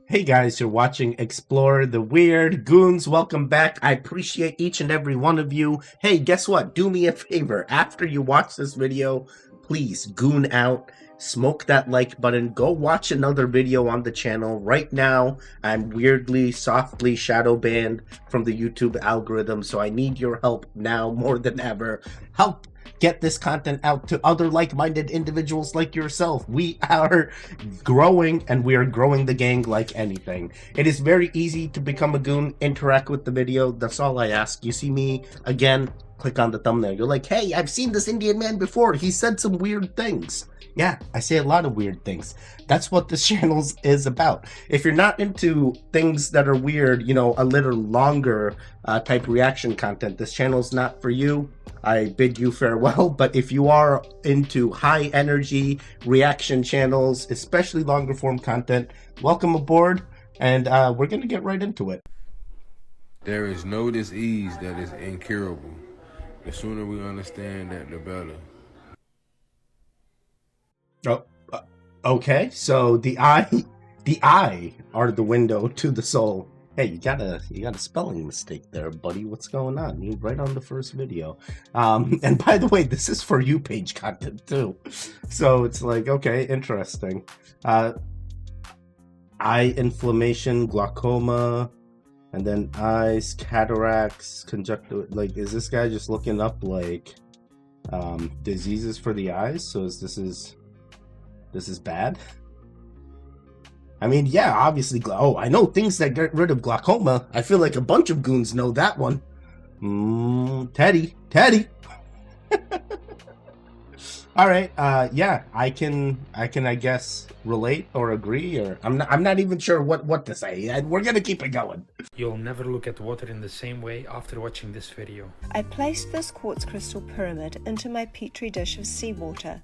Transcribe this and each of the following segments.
Hey guys, you're watching Explore the Weird. Goons, welcome back. I appreciate each and every one of you. Hey, guess what? Do me a favor. After you watch this video, please goon out, smoke that like button, go watch another video on the channel. Right now, I'm weirdly, softly shadow banned from the YouTube algorithm, so I need your help now more than ever. Help get this content out to other like-minded individuals like yourself. We are growing, and we are growing the gang like anything. It is very easy to become a goon. Interact with the video. That's all I ask. You see me again, click on the thumbnail. You're like, hey, I've seen this Indian man before. He said some weird things. Yeah, I say a lot of weird things. That's what this channel is about. If you're not into things that are weird, you know, a little longer type reaction content, this channel's not for you. I bid you farewell. But if you are into high energy reaction channels, especially longer form content, welcome aboard, and we're gonna get right into it. There is no disease that is incurable. The sooner we understand that, the better. Oh, okay. So the eye are the window to the soul. Hey, you got a spelling mistake there, buddy. What's going on? You right on the first video. And by the way, this is for you page content too. So it's like, okay, interesting. Eye inflammation, glaucoma, and then eyes, cataracts, conjunctivitis. Like, is this guy just looking up like diseases for the eyes? So this is bad. I mean, yeah, obviously. Oh, I know things that get rid of glaucoma. I feel like a bunch of goons know that one. Teddy. All right. Yeah, I can, I guess, relate or agree, or I'm not even sure what to say. We're gonna keep it going. You'll never look at water in the same way after watching this video. I placed this quartz crystal pyramid into my petri dish of seawater.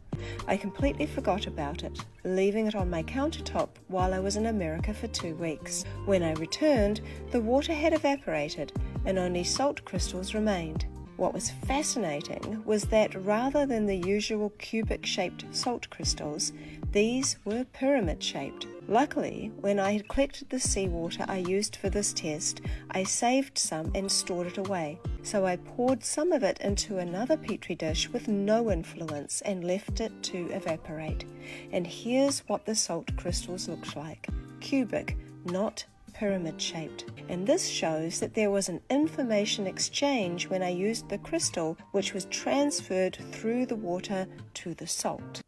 I completely forgot about it, leaving it on my countertop while I was in America for 2 weeks. When I returned, the water had evaporated and only salt crystals remained. What was fascinating was that rather than the usual cubic-shaped salt crystals, these were pyramid-shaped. Luckily, when I had collected the seawater I used for this test, I saved some and stored it away. So I poured some of it into another petri dish with no influence and left it to evaporate. And here's what the salt crystals looked like. Cubic, not pyramid-shaped. And this shows that there was an information exchange when I used the crystal, which was transferred through the water to the salt.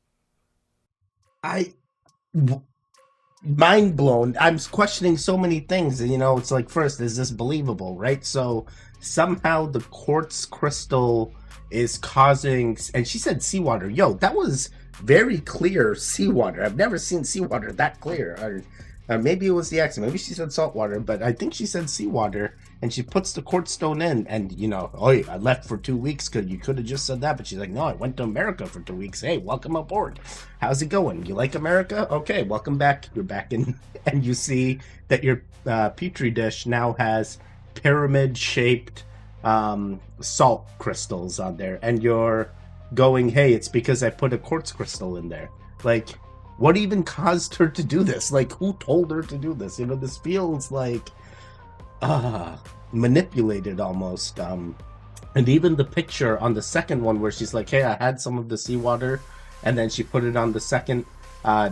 Mind blown. I'm questioning so many things, and you know, it's like, first, is this believable, right? So somehow the quartz crystal is causing, and she said seawater. Yo, that was very clear seawater. I've never seen seawater that clear. Or maybe it was the accent. Maybe she said salt water, but I think she said seawater. And she puts the quartz stone in, and you know, oh, I left for 2 weeks. You could have just said that, but she's like, no, I went to America for 2 weeks. Hey, welcome aboard. How's it going? You like America? Okay, welcome back. You're back in, and you see that your petri dish now has pyramid-shaped salt crystals on there, and you're going, hey, it's because I put a quartz crystal in there. Like, what even caused her to do this? Like, who told her to do this? You know, this feels like manipulated almost. And even the picture on the second one where she's like, hey, I had some of the seawater, and then she put it on the second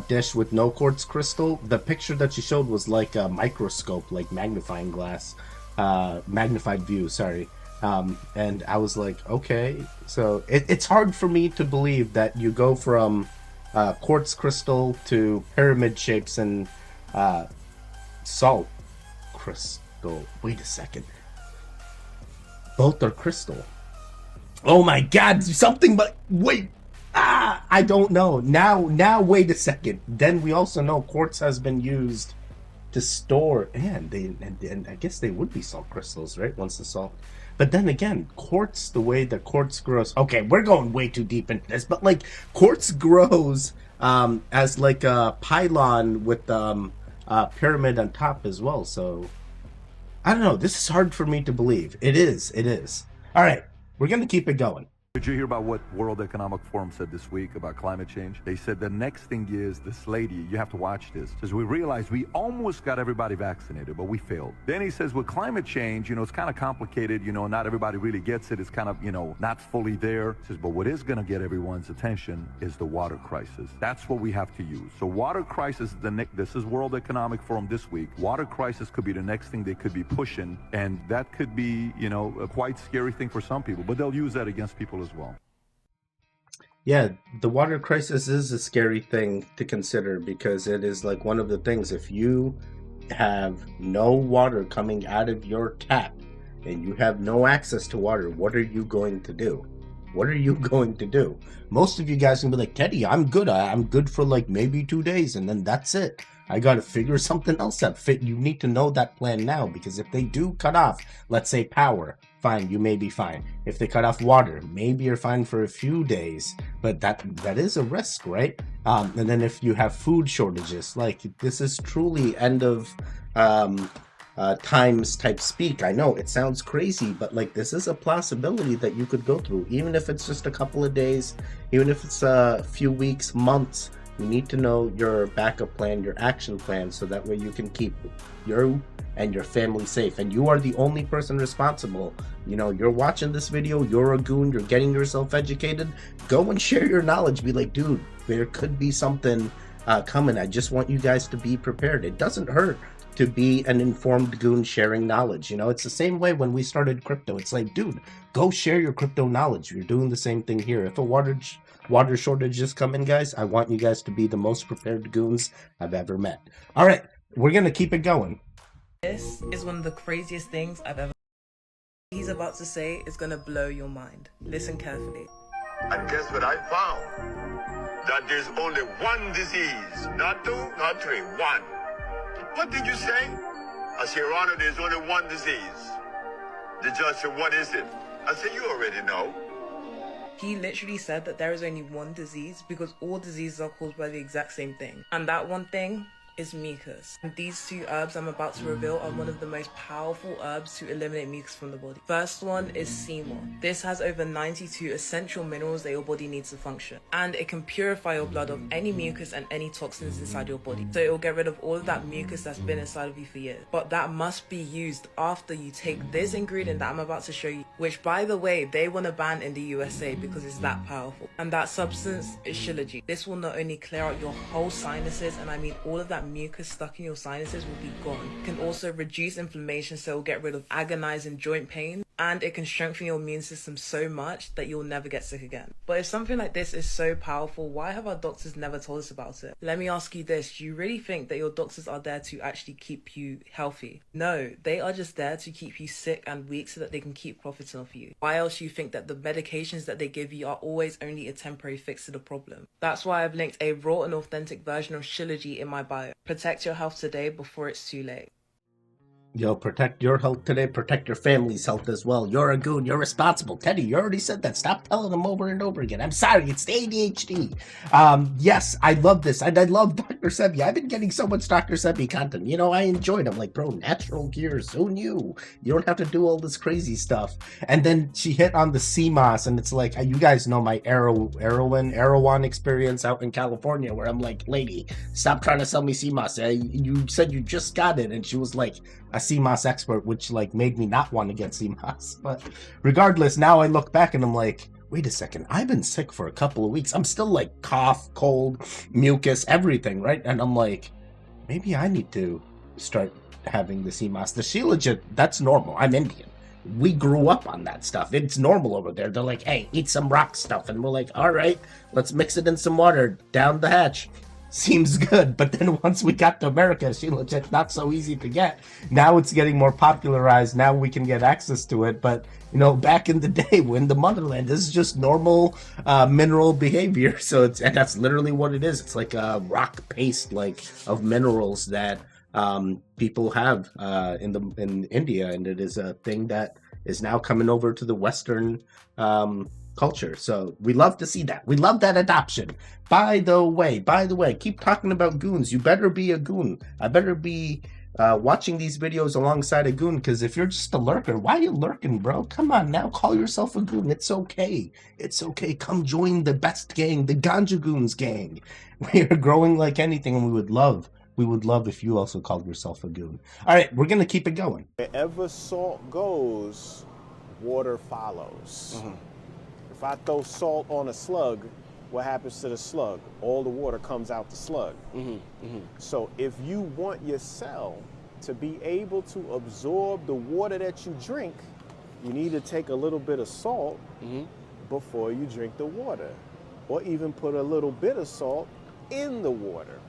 dish with no quartz crystal. The picture that she showed was like a microscope, like magnifying glass, magnified view, sorry. And I was like, okay. So it's hard for me to believe that you go from quartz crystal to pyramid shapes and salt crystal. Wait a second. Both are crystal. Oh my god, something, but wait. I don't know. Now wait a second. Then we also know quartz has been used to store, and I guess they would be salt crystals, right? Once the salt. But then again, quartz, the way that quartz grows. Okay, we're going way too deep into this, but like quartz grows as like a pylon with a pyramid on top as well. So I don't know. This is hard for me to believe. It is. All right, we're gonna keep it going. Did you hear about what World Economic Forum said this week about climate change? They said the next thing is this lady, you have to watch this, says we realized we almost got everybody vaccinated, but we failed. Then he says with climate change, it's kind of complicated, not everybody really gets it. It's kind of, not fully there. He says, but what is going to get everyone's attention is the water crisis. That's what we have to use. So water crisis, this is World Economic Forum this week. Water crisis could be the next thing they could be pushing, and that could be, a quite scary thing for some people, but they'll use that against people as well. Yeah, the water crisis is a scary thing to consider because it is like one of the things, if you have no water coming out of your tap and you have no access to water, what are you going to do? What are you going to do? Most of you guys can be like, Teddy, I'm good. I'm good for like maybe 2 days and then that's it. I got to figure something else out. You need to know that plan now, because if they do cut off, let's say power, fine, you may be fine. If they cut off water, maybe you're fine for a few days, but that is a risk, right? And then if you have food shortages, like this is truly end of times type speak. I know it sounds crazy, but like this is a possibility that you could go through, even if it's just a couple of days, even if it's a few weeks, months. You need to know your backup plan, your action plan, so that way you can keep you and your family safe. And you are the only person responsible. You're watching this video, you're a goon, you're getting yourself educated. Go and share your knowledge. Be like, dude, there could be something coming. I just want you guys to be prepared. It doesn't hurt to be an informed goon sharing knowledge. It's the same way when we started crypto. It's like, dude, go share your crypto knowledge. You're doing the same thing here. If a water shortage is coming, guys, I want you guys to be the most prepared goons I've ever met. All right, we're gonna keep it going. This is one of the craziest things I've ever. He's about to say is gonna blow your mind. Listen carefully. And guess what I found? That there's only one disease, not two, not three, one. What did you say? I say, Your Honor, there's only one disease. The judge said, what is it? I said, you already know. He literally said that there is only one disease because all diseases are caused by the exact same thing. And that one thing is mucus. And these two herbs I'm about to reveal are one of the most powerful herbs to eliminate mucus from the body. First one is sea moss. This has over 92 essential minerals that your body needs to function. And it can purify your blood of any mucus and any toxins inside your body. So it will get rid of all of that mucus that's been inside of you for years. But that must be used after you take this ingredient that I'm about to show you, which by the way, they want to ban in the USA because it's that powerful. And that substance is shilajit. This will not only clear out your whole sinuses, and I mean all of that mucus stuck in your sinuses will be gone. It can also reduce inflammation, so it will get rid of agonizing joint pain, and it can strengthen your immune system so much that you'll never get sick again. But if something like this is so powerful, why have our doctors never told us about it? Let me ask you this, do you really think that your doctors are there to actually keep you healthy? No, they are just there to keep you sick and weak so that they can keep profiting off you. Why else do you think that the medications that they give you are always only a temporary fix to the problem? That's why I've linked a raw and authentic version of shilajit in my bio. Protect your health today before it's too late. Yo, protect your health today, protect your family's health as well. You're a goon, you're responsible. Teddy, you already said that. Stop telling them over and over again. I'm sorry, it's the ADHD. Yes, I love this. I love Dr. Sebi. I've been getting so much Dr. Sebi content. I enjoyed him. Like, bro, natural gears, who knew? You don't have to do all this crazy stuff. And then she hit on the CMOS, and it's like, you guys know my Erewhon experience out in California, where I'm like, lady, stop trying to sell me CMOS. You said you just got it. And she was like, a CMOS expert, which like made me not want to get CMOS. But regardless, now I look back and I'm like, wait a second, I've been sick for a couple of weeks. I'm still like cough, cold, mucus, everything, right? And I'm like, maybe I need to start having the CMOS. The Shilajit, that's normal. I'm Indian. We grew up on that stuff. It's normal over there. They're like, hey, eat some rock stuff. And we're like, all right, let's mix it in some water down the hatch. Seems good, but then once we got to America, Shilajit, not so easy to get. Now it's getting more popularized. Now we can get access to it. But, back in the day when the motherland, this is just normal mineral behavior. So and that's literally what it is. It's like a rock paste of minerals that people have in India. And it is a thing that is now coming over to the Western culture. So we love to see that. We love that adoption. By the way, keep talking about goons. You better be a goon. I better be watching these videos alongside a goon, because if you're just a lurker, why are you lurking, bro? Come on now, call yourself a goon. It's okay. It's okay. Come join the best gang, the Ganja Goons gang. We are growing like anything, and we would love if you also called yourself a goon. All right, we're gonna keep it going. Wherever salt goes, water follows. If I throw salt on a slug, what happens to the slug? All the water comes out the slug. So if you want your cell to be able to absorb the water that you drink, you need to take a little bit of salt before you drink the water, or even put a little bit of salt in the water.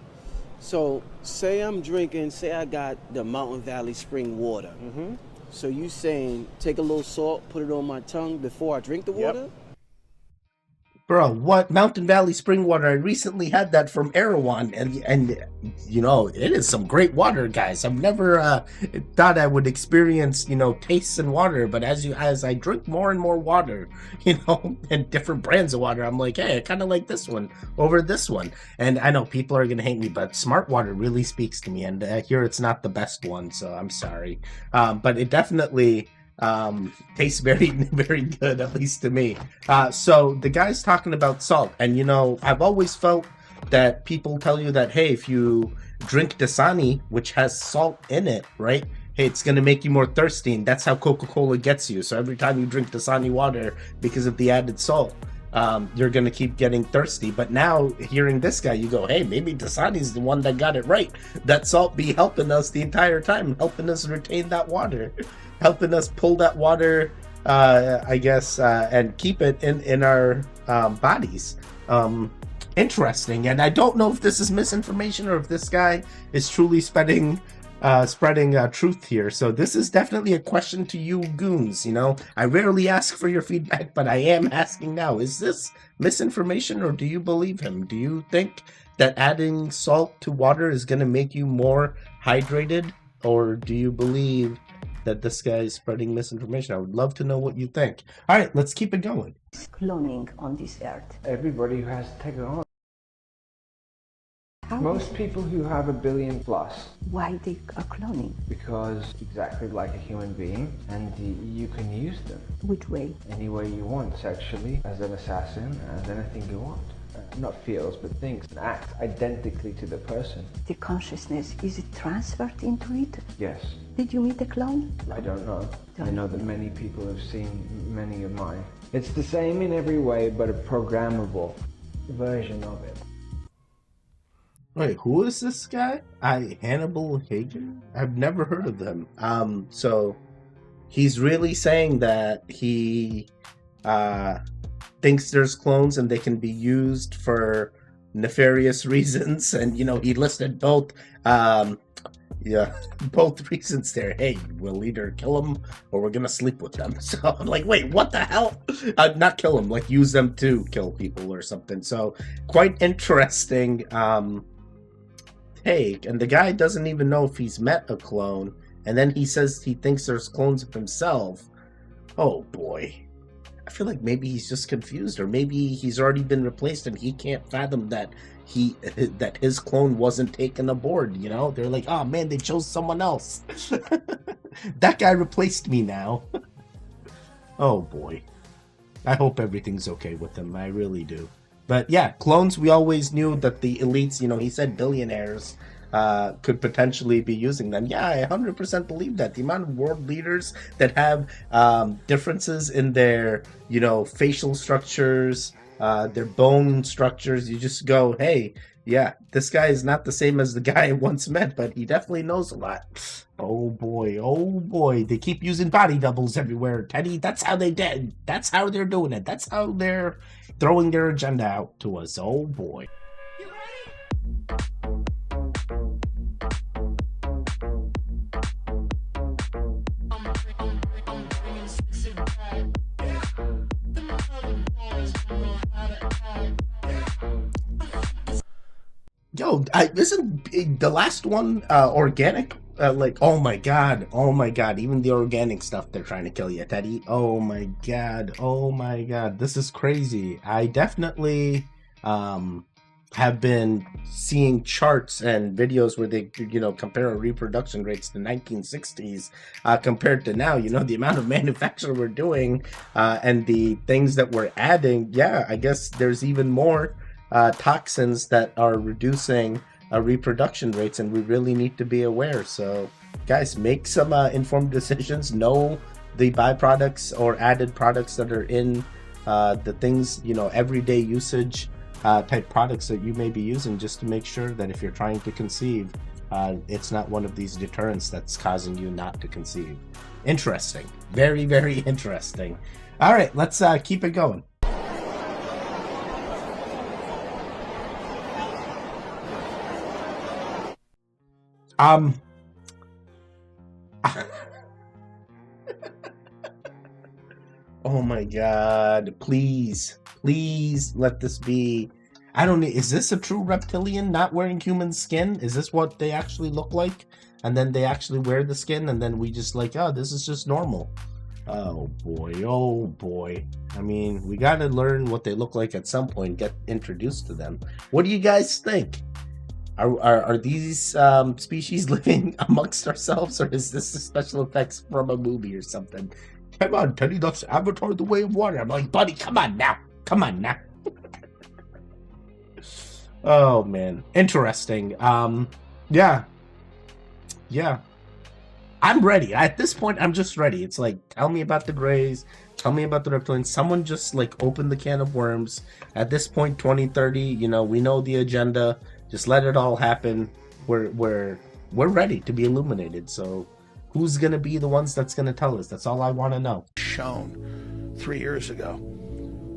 So say I'm drinking, say I got the Mountain Valley spring water. So you saying take a little salt, put it on my tongue before I drink the water? Bro, what? Mountain Valley spring water? I recently had that from Erewhon, and you know, it is some great water, guys. I've never thought I would experience, you know, tastes in water, but as I drink more and more water, you know, and different brands of water, I'm like, hey, I kind of like this one over this one. And I know people are gonna hate me, but Smart Water really speaks to me, and here it's not the best one, so I'm sorry. But it definitely tastes very, very good, at least to me. So the guy's talking about salt, and you know, I've always felt that people tell you that, hey, if you drink Dasani, which has salt in it, right, hey, it's gonna make you more thirsty, and that's how Coca-Cola gets you. So every time you drink Dasani water, because of the added salt, you're gonna keep getting thirsty. But now hearing this guy, you go, hey, maybe Dasani's the one that got it right. That salt be helping us the entire time, helping us retain that water, helping us pull that water, I guess, and keep it in our bodies. Interesting. And I don't know if this is misinformation or if this guy is truly spreading truth here. So this is definitely a question to you goons. You know, I rarely ask for your feedback, but I am asking now. Is this misinformation, or do you believe him? Do you think that adding salt to water is going to make you more hydrated, or do you believe that this guy is spreading misinformation? I would love to know what you think. All right, let's keep it going. Cloning on this earth. Everybody who has technology. Most people who have 1 billion plus. Why they are cloning? Because exactly like a human being, and you can use them. Which way? Any way you want, sexually, as an assassin, as anything you want. Not feels, but thinks and acts identically to the person. The consciousness, is it transferred into it? Yes. Did you meet a clone? I don't know. I know that many people have seen many of mine. It's the same in every way, but a programmable version of it. Wait, who is this guy? Hannibal Hagen? I've never heard of them. So he's really saying that he thinks there's clones and they can be used for nefarious reasons, and you know, he listed both both reasons there. Hey, we'll either kill them or we're gonna sleep with them. So I'm like, wait, what the hell? Not kill them, like use them to kill people or something. So quite interesting take. And the guy doesn't even know if he's met a clone, and then he says he thinks there's clones of himself. Oh boy, I feel like maybe he's just confused, or maybe he's already been replaced and he can't fathom that his clone wasn't taken aboard. You know, they're like, oh man, they chose someone else. That guy replaced me now. Oh boy, I hope everything's okay with him. I really do. But yeah, clones, we always knew that the elites, you know, he said billionaires could potentially be using them. Yeah, I 100% believe that. The amount of world leaders that have differences in their, you know, facial structures, their bone structures, you just go, hey, yeah, this guy is not the same as the guy I once met, but he definitely knows a lot. Oh boy, they keep using body doubles everywhere, Teddy. That's how they did. That's how they're doing it. That's how they're throwing their agenda out to us. Oh boy. Yo, isn't the last one organic? Like, oh my god, even the organic stuff, they're trying to kill you, Teddy. Oh my god, this is crazy. I definitely have been seeing charts and videos where they, you know, compare our reproduction rates to 1960s compared to now. You know, the amount of manufacture we're doing and the things that we're adding. Yeah, I guess there's even more toxins that are reducing reproduction rates, and we really need to be aware. So guys, make some informed decisions. Know the byproducts or added products that are in the things, you know, everyday usage type products that you may be using, just to make sure that if you're trying to conceive, it's not one of these deterrents that's causing you not to conceive. Interesting. Very, very interesting. All right, let's keep it going. Oh my god, please let this be. I don't know, is this a true reptilian not wearing human skin? Is this what they actually look like? And then they actually wear the skin, and then we just like, oh, this is just normal. Oh boy. I mean, we gotta learn what they look like at some point, get introduced to them. What do you guys think? Are these species living amongst ourselves, or is this a special effects from a movie or something? Come on, Teddy, that's Avatar: The Way of Water. I'm like, buddy, come on now. Oh man, interesting. Yeah. I'm ready. At this point, I'm just ready. It's like, tell me about the Greys, tell me about the reptilians. Someone just like open the can of worms. At this point, 2030, you know, we know the agenda. Just let it all happen. We're ready to be illuminated. So who's gonna be the ones that's gonna tell us? That's all I want to know. Shown 3 years ago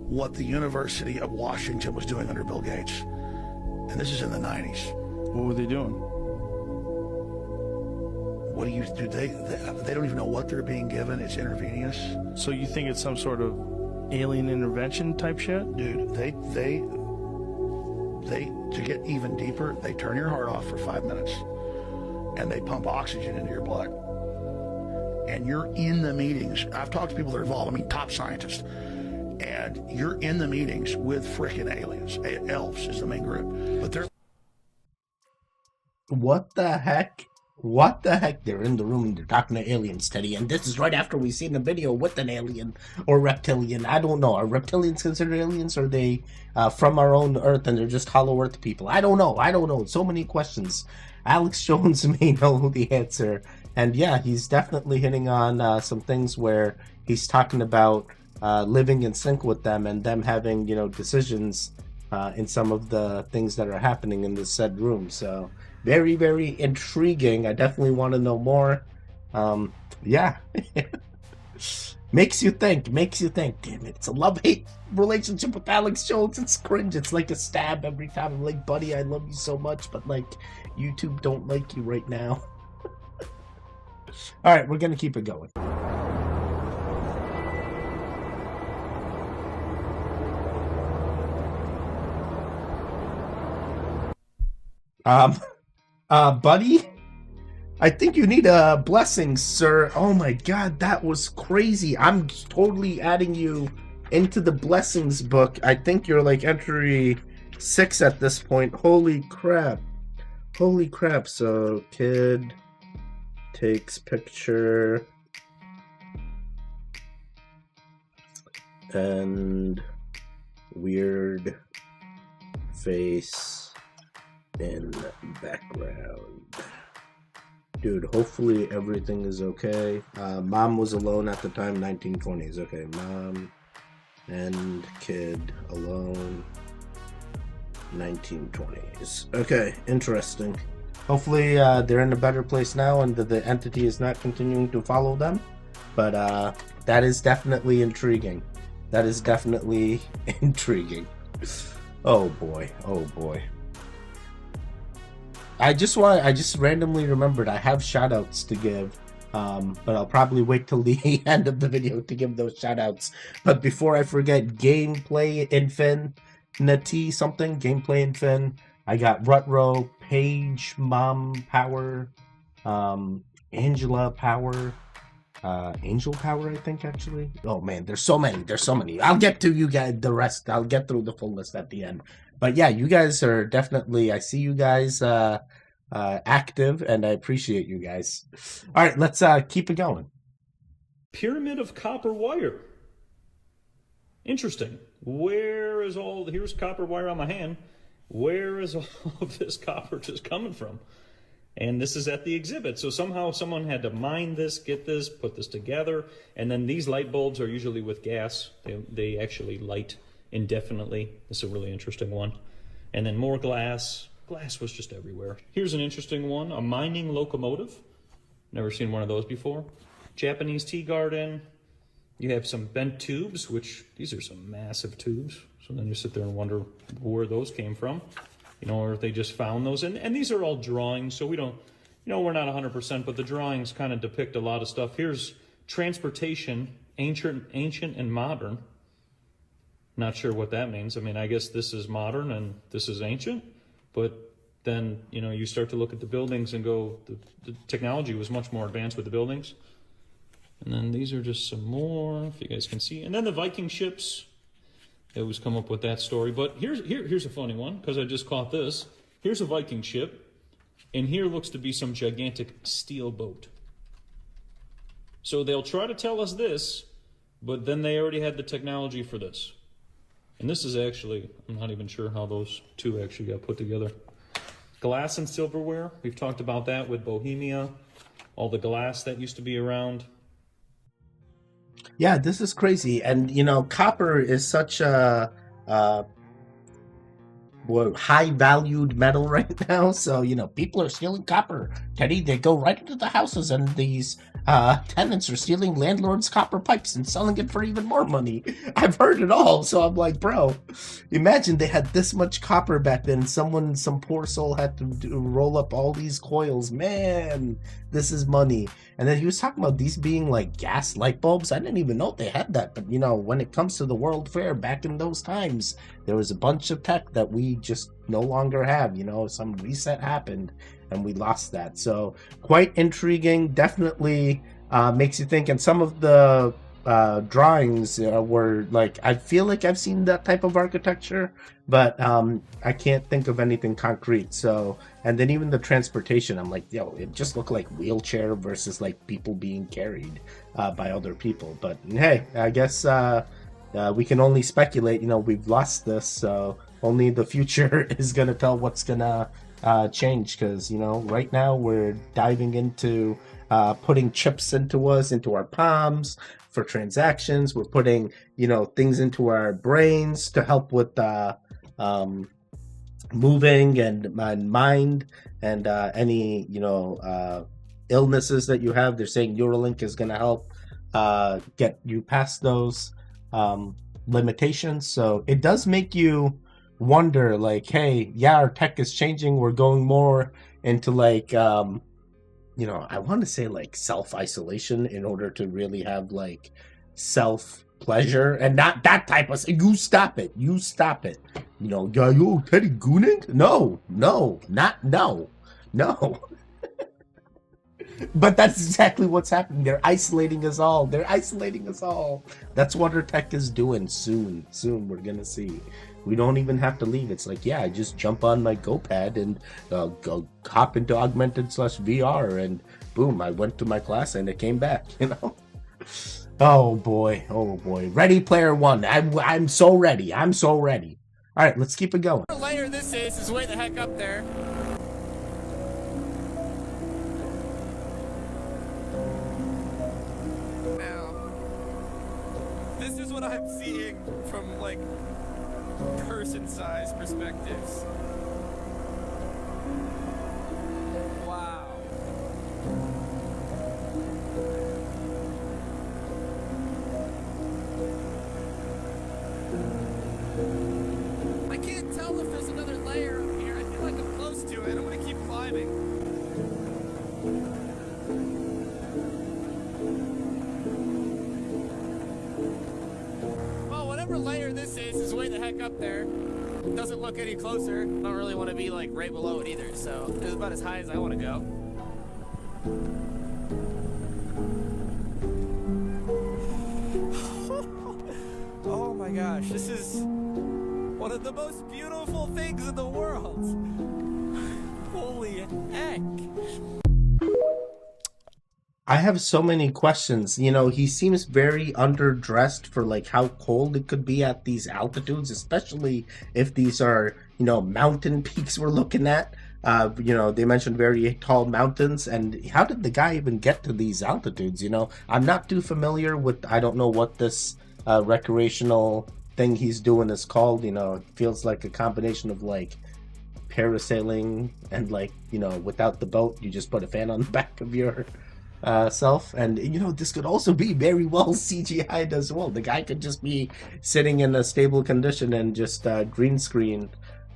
what the University of Washington was doing under Bill Gates, and this is in the 90s. What were they doing? What do you do? They don't even know what they're being given. It's intravenous. So you think it's some sort of alien intervention type shit? Dude, they to get even deeper, they turn your heart off for 5 minutes and they pump oxygen into your blood. And you're in the meetings. I've talked to people that are involved, I mean top scientists, and you're in the meetings with frickin' aliens. Elves is the main group. But they're... What the heck? What the heck? They're in the room and they're talking to aliens, Teddy. And this is right after we've seen a video with an alien or reptilian. I don't know. Are reptilians considered aliens? Or are they from our own Earth and they're just hollow Earth people? I don't know. So many questions. Alex Jones may know the answer. And yeah, he's definitely hitting on some things where he's talking about living in sync with them and them having, you know, decisions in some of the things that are happening in this said room. So very, very intriguing. I definitely want to know more. Yeah. Makes you think. Damn it, it's a love-hate relationship with Alex Jones. It's cringe. It's like a stab every time. I'm like, buddy, I love you so much, but like, YouTube don't like you right now. All right, we're gonna keep it going. Buddy, I think you need a blessing, sir. Oh my god, that was crazy. I'm totally adding you into the blessings book. I think you're like entry 6 at this point. Holy crap. So kid takes picture and weird face in background. Dude, hopefully everything is okay. Mom was alone at the time, 1920s. Okay, mom and kid alone, 1920s. Okay, interesting. Hopefully they're in a better place now and the entity is not continuing to follow them. But that is definitely intriguing. Oh boy. I just randomly rememred I have shoutouts to give, but I'll probably wait till the end of the video to give those shoutouts. But before I forget, Gameplay Infinity something, Gameplay Infin. I got Rutro, Paige, Mom Power, Angela Power, Angel Power, I think actually. Oh man, there's so many. I'll get to you guys the rest. I'll get through the full list at the end. But yeah, you guys are definitely, I see you guys active, and I appreciate you guys. All right, let's keep it going. Pyramid of copper wire. Interesting. Where is here's copper wire on my hand. Where is all of this copper just coming from? And this is at the exhibit. So somehow someone had to mine this, get this, put this together. And then these light bulbs are usually with gas. They actually light indefinitely. This is a really interesting one. And then more glass. Glass was just everywhere. Here's an interesting one, a mining locomotive. Never seen one of those before. Japanese tea garden. You have some bent tubes, which these are some massive tubes. So then you sit there and wonder where those came from. You know, or if they just found those. And these are all drawings, so we don't, you know, we're not 100%, but the drawings kind of depict a lot of stuff. Here's transportation, ancient and modern. Not sure what that means. I mean, I guess this is modern and this is ancient, but then, you know, you start to look at the buildings and go, the technology was much more advanced with the buildings. And then these are just some more, if you guys can see. And then the Viking ships. They always come up with that story. But here's a funny one, because I just caught this. Here's a Viking ship, and here looks to be some gigantic steel boat. So they'll try to tell us this, but then they already had the technology for this. And this is actually, I'm not even sure how those two actually got put together. Glass and silverware. We've talked about that with Bohemia. All the glass that used to be around. Yeah, this is crazy. And, you know, copper is such a high valued metal right now. So, you know, people are stealing copper. Teddy, they go right into the houses, and these tenants are stealing landlords' copper pipes and selling it for even more money. I've heard it all. So I'm like, bro, imagine they had this much copper back then. Some poor soul had to roll up all these coils. Man, this is money. And then he was talking about these being like gas light bulbs. I didn't even know they had that. But, you know, when it comes to the World Fair back in those times, there was a bunch of tech that we just no longer have. You know, some reset happened and we lost that. So quite intriguing. Definitely makes you think. And some of the drawings were like, I feel like I've seen that type of architecture, but I can't think of anything concrete. So, and then even the transportation, I'm like, yo, it just looked like wheelchair versus like people being carried by other people. But hey, I guess we can only speculate. You know, we've lost this, so only the future is gonna tell what's gonna change. Because, you know, right now we're diving into putting chips into our palms for transactions. We're putting, you know, things into our brains to help with moving and mind and any, you know, illnesses that you have. They're saying Neuralink is going to help get you past those limitations. So it does make you wonder, like, hey, yeah, our tech is changing. We're going more into like you know, I want to say like self-isolation in order to really have like self-pleasure, and not that type of, you stop it. You know, yo, Teddy gooning? No. But that's exactly what's happening. They're isolating us all. That's what our tech is doing. Soon we're gonna see. We don't even have to leave. It's like, yeah, I just jump on my GoPad and go hop into augmented/VR, and boom, I went to my class and it came back, you know? Oh boy. Ready Player One. I'm so ready. All right, let's keep it going. The layer this is way the heck up there. Now, this is what I'm seeing from like person-sized perspectives. Wow. I can't tell if there's another layer up here. I feel like I'm close to it. I'm gonna keep climbing. Well, whatever layer this is way the heck up there. It doesn't look any closer. I don't really want to be like right below it either, so it's about as high as I want to go. Oh my gosh, this is one of the most beautiful things in the world. Holy heck. I have so many questions. You know, he seems very underdressed for like how cold it could be at these altitudes, especially if these are, you know, mountain peaks we're looking at. You know, they mentioned very tall mountains, and how did the guy even get to these altitudes? You know, I'm not too familiar with, I don't know what this recreational thing he's doing is called. You know, it feels like a combination of like parasailing and like, you know, without the boat, you just put a fan on the back of your self. And you know, this could also be very well CGI'd as well. The guy could just be sitting in a stable condition and just green screen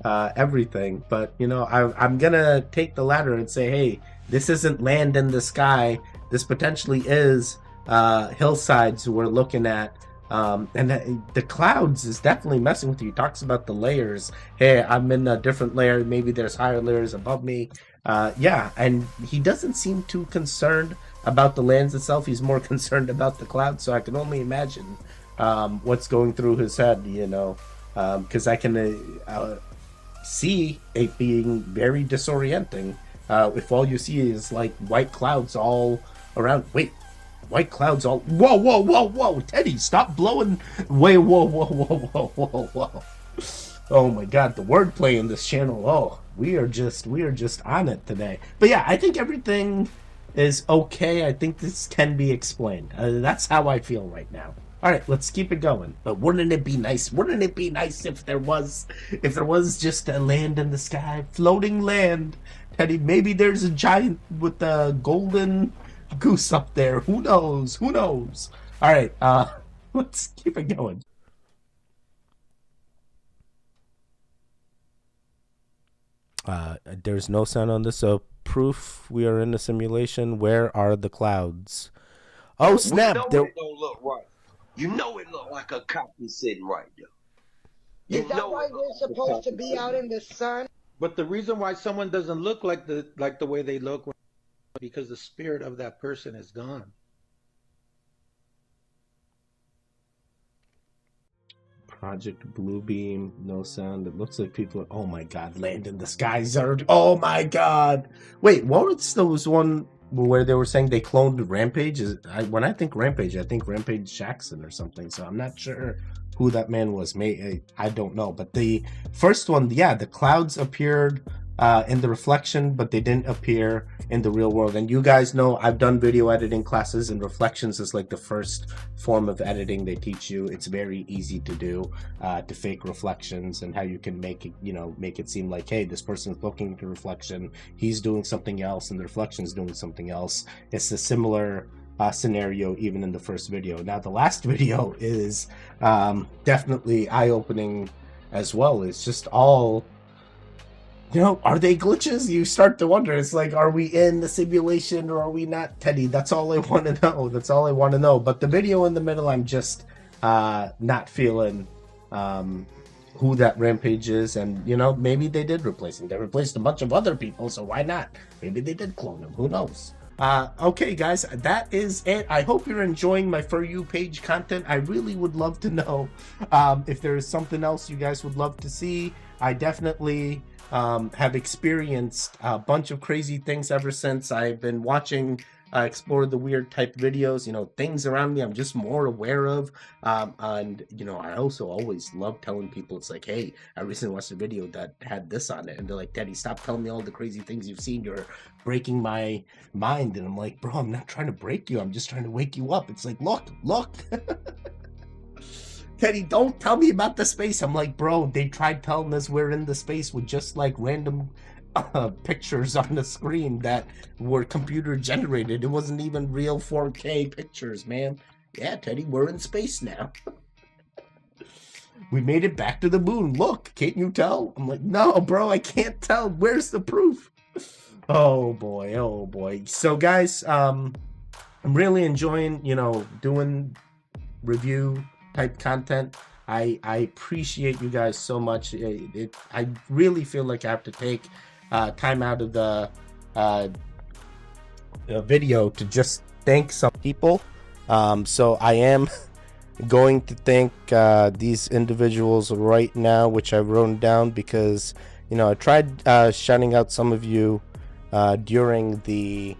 everything. But you know, I'm gonna take the latter and say, hey, this isn't land in the sky. This potentially is hillsides we're looking at. And the clouds is definitely messing with you. He talks about the layers. Hey, I'm in a different layer. Maybe there's higher layers above me. Yeah, and he doesn't seem too concerned about the lands itself. He's more concerned about the clouds. So I can only imagine what's going through his head, you know, because I can see it being very disorienting if all you see is like white clouds all around. Wait. White clouds all... Whoa, whoa, whoa, whoa! Teddy, stop blowing... Wait, whoa, whoa, whoa, whoa, whoa, whoa. Oh my god, the wordplay in this channel. Oh, we are just on it today. But yeah, I think everything is okay. I think this can be explained. That's how I feel right now. Alright, let's keep it going. But wouldn't it be nice? Wouldn't it be nice if there was just a land in the sky? Floating land. Teddy, maybe there's a giant with a golden... goose up there. Who knows? Who knows? All right, let's keep it going. There's no sound on this, so proof we are in a simulation. Where are the clouds? Oh snap! You know it don't look right. You know it look like a copy sitting right there. Is that why they're supposed to be out in the sun? But the reason why someone doesn't look like the way they look, because the spirit of that person is gone. Project Bluebeam, no sound. It looks like people are... Oh my god, land in the sky, Zerd. Oh my god. Wait, what was those one where they were saying they cloned Rampage? When I think Rampage Jackson or something, so I'm not sure who that man was. I don't know. But the first one, yeah, the clouds appeared in the reflection, but they didn't appear in the real world. And you guys know I've done video editing classes, and reflections is like the first form of editing they teach you. It's very easy to do, to fake reflections, and how you can make it, you know, make it seem like, hey, this person's looking at the reflection, he's doing something else, and the reflection's doing something else. It's a similar scenario even in the first video. Now the last video is definitely eye-opening as well. It's just all, you know, are they glitches? You start to wonder. It's like, are we in the simulation or are we not? Teddy, that's all I want to know. That's all I want to know. But the video in the middle, I'm just not feeling who that Rampage is. And, you know, maybe they did replace him. They replaced a bunch of other people, so why not? Maybe they did clone him. Who knows? Okay, guys, that is it. I hope you're enjoying my For You page content. I really would love to know if there is something else you guys would love to see. I definitely... have experienced a bunch of crazy things ever since I've been watching Explore the Weird type videos. You know, things around me I'm just more aware of, and you know, I also always love telling people, it's like, hey, I recently watched a video that had this on it, and they're like, Daddy, stop telling me all the crazy things you've seen, you're breaking my mind. And I'm like, bro, I'm not trying to break you, I'm just trying to wake you up. It's like, look Teddy, don't tell me about the space. I'm like, bro, they tried telling us we're in the space with just like random pictures on the screen that were computer generated. It wasn't even real 4K pictures, man. Yeah, Teddy, we're in space now. We made it back to the moon. Look, can't you tell? I'm like, no, bro, I can't tell. Where's the proof? Oh boy, oh boy. So guys, I'm really enjoying, you know, doing review type content. I appreciate you guys so much. I really feel like I have to take time out of the video to just thank some people. So I am going to thank these individuals right now, which I've written down because, you know, I tried shouting out some of you during the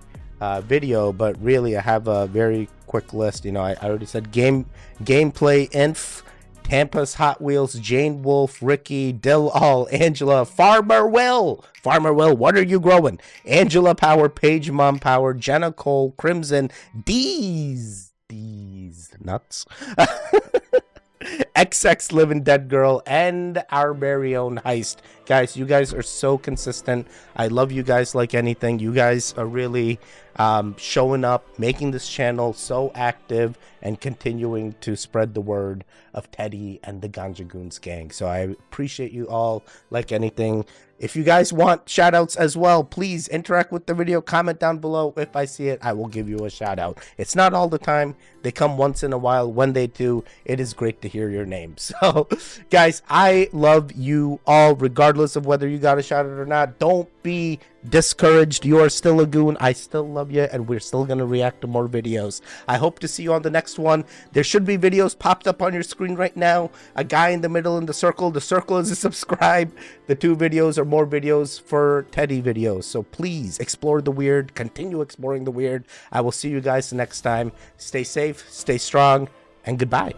video, but really I have a very quick list. You know, I already said gameplay inf, Tampa's Hot Wheels, Jane Wolf, Ricky, Dill All, Angela, Farmer Will, what are you growing? Angela Power, Paige Mom Power, Jenna Cole, Crimson, D's nuts, XX Living Dead Girl, and our very own Heist. Guys, you guys are so consistent. I love you guys like anything. You guys are really showing up, making this channel so active, and continuing to spread the word of Teddy and the Ganja Goons gang. So I appreciate you all like anything. If you guys want shout outs as well, please interact with the video, comment down below. If I see it, I will give you a shout out. It's not all the time. They come once in a while. When they do, it is great to hear your name. So guys, I love you all regardless of whether you got a shout out or not. Don't be discouraged. You are still a goon. I still love you, and we're still going to react to more videos. I hope to see you on the next one. There should be videos popped up on your screen right now. A guy in the middle in the circle. The circle is a subscribe. The 2 videos are more videos for Teddy videos. So please explore the weird. Continue exploring the weird. I will see you guys next time. Stay safe, stay strong, and goodbye.